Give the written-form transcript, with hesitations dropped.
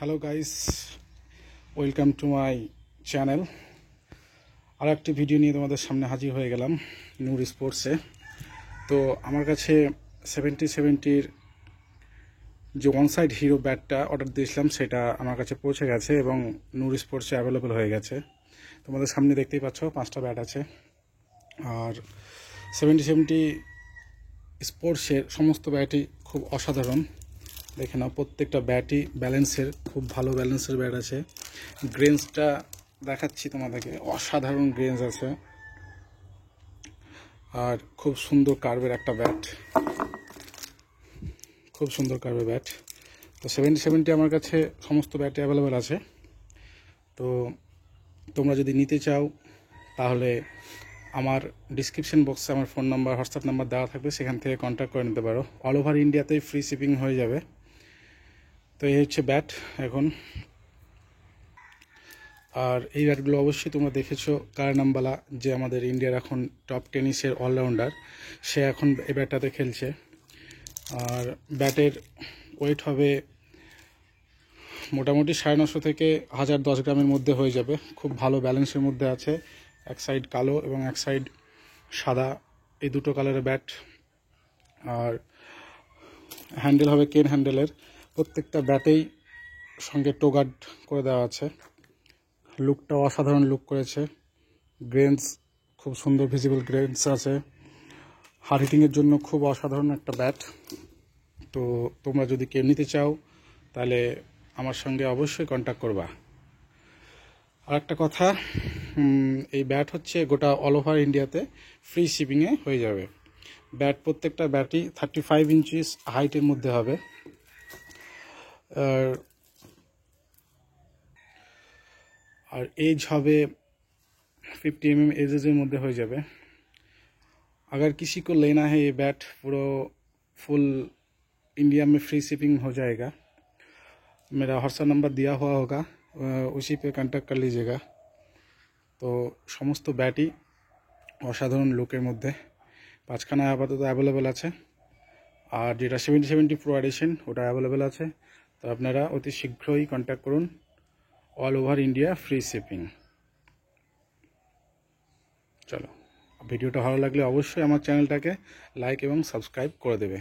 Hello guys, welcome to my channel. আর একটি video নিয়ে তোমাদের সামনে হাজির হয়ে গেলাম নূর স্পোর্টসে। তো আমার কাছে 70-70 যে ওয়ান সাইড হিরো ব্যাটটা অর্ডার দিয়েছিলাম সেটা আমার কাছে পৌঁছে গেছে এবং নূর স্পোর্টসে অ্যাভেলেবেল হয়ে গেছে। তোমাদের সামনে দেখতেই পাচ্ছ 5টা ব্যাট আছে। আর 70-70 স্পোর্টসের সমস্ত ব্যাটই খুব অসাধারণ। দেখে নাও, প্রত্যেকটা ব্যাটই ব্যালেন্সের, খুব ভালো ব্যালেন্সের ব্যাট আছে। গ্রেন্সটা দেখাচ্ছি তোমাদেরকে, অসাধারণ গ্রেন্স আছে আর খুব সুন্দর কার্ভের একটা ব্যাট, খুব সুন্দর কার্ভের ব্যাট। তো 70-70 আমার কাছে সমস্ত ব্যাটই অ্যাভেলেবেল আছে। তো তোমরা যদি নিতে চাও তাহলে আমার ডিসক্রিপশন বক্সে আমার ফোন নাম্বার, হোয়াটসঅ্যাপ নাম্বার দেওয়া থাকবে, সেখান থেকে কন্ট্যাক্ট করে নিতে পারো। অল ওভার ইন্ডিয়াতেই ফ্রি শিপিং হয়ে যাবে। তো এই হচ্ছে ব্যাট এখন। আর এই ব্যাটগুলো অবশ্যই তোমরা দেখেছো কারণ আম্বালা, যে আমাদের ইন্ডিয়ার এখন টপ টেনিসের অলরাউন্ডার, সে এখন এই ব্যাটটাতে খেলছে। আর ব্যাটের ওয়েট হবে মোটামুটি 950 থেকে 1010 গ্রামের মধ্যে হয়ে যাবে। খুব ভালো ব্যালেন্সের মধ্যে আছে। এক সাইড কালো এবং এক সাইড সাদা, এই দুটো কালারের ব্যাট। আর হ্যান্ডেল হবে কেন হ্যান্ডেলের। প্রত্যেকটা ব্যাটেই সঙ্গে টোগার্ড করে দেওয়া আছে। লুকটাও অসাধারণ লুক করেছে। গ্রেন্স খুব সুন্দর ভিজিবল গ্রেন্স আছে। হার্ড হিটিংয়ের জন্য খুব অসাধারণ একটা ব্যাট। তো তোমরা যদি কেউ নিতে চাও তাহলে আমার সঙ্গে অবশ্যই কন্ট্যাক্ট করবা। আর একটা কথা, এই ব্যাট হচ্ছে গোটা অল ওভার ইন্ডিয়াতে ফ্রি শিপিংয়ে হয়ে যাবে। ব্যাট প্রত্যেকটা ব্যাটই 35 ইঞ্চিস হাইটের মধ্যে হবে। আর एज হবে 50 mm एजेর মধ্যে হয়ে যাবে। अगर किसी को लेना है ये बैट, पूरा फुल इंडिया में फ्री शिपिंग हो जाएगा। मेरा व्हाट्सएप नंबर दिया हुआ होगा, उसी पे कांटेक्ट कर लीजिएगा। तो समस्त बैटই অসাধারণ লুকের মধ্যে। 5খানা আপাতত অ্যাভেলেবেল আছে। আর যেটা 70-70 প্রো এডিশন ওটা অ্যাভেলেবেল আছে। তো আপনারা অতি শীঘ্রই কন্ট্যাক্ট করুন। All over India free shipping. চলো, ভিডিওটা ভালো লাগলে অবশ্যই আমার চ্যানেলটাকে লাইক এবং সাবস্ক্রাইব করে দেবে।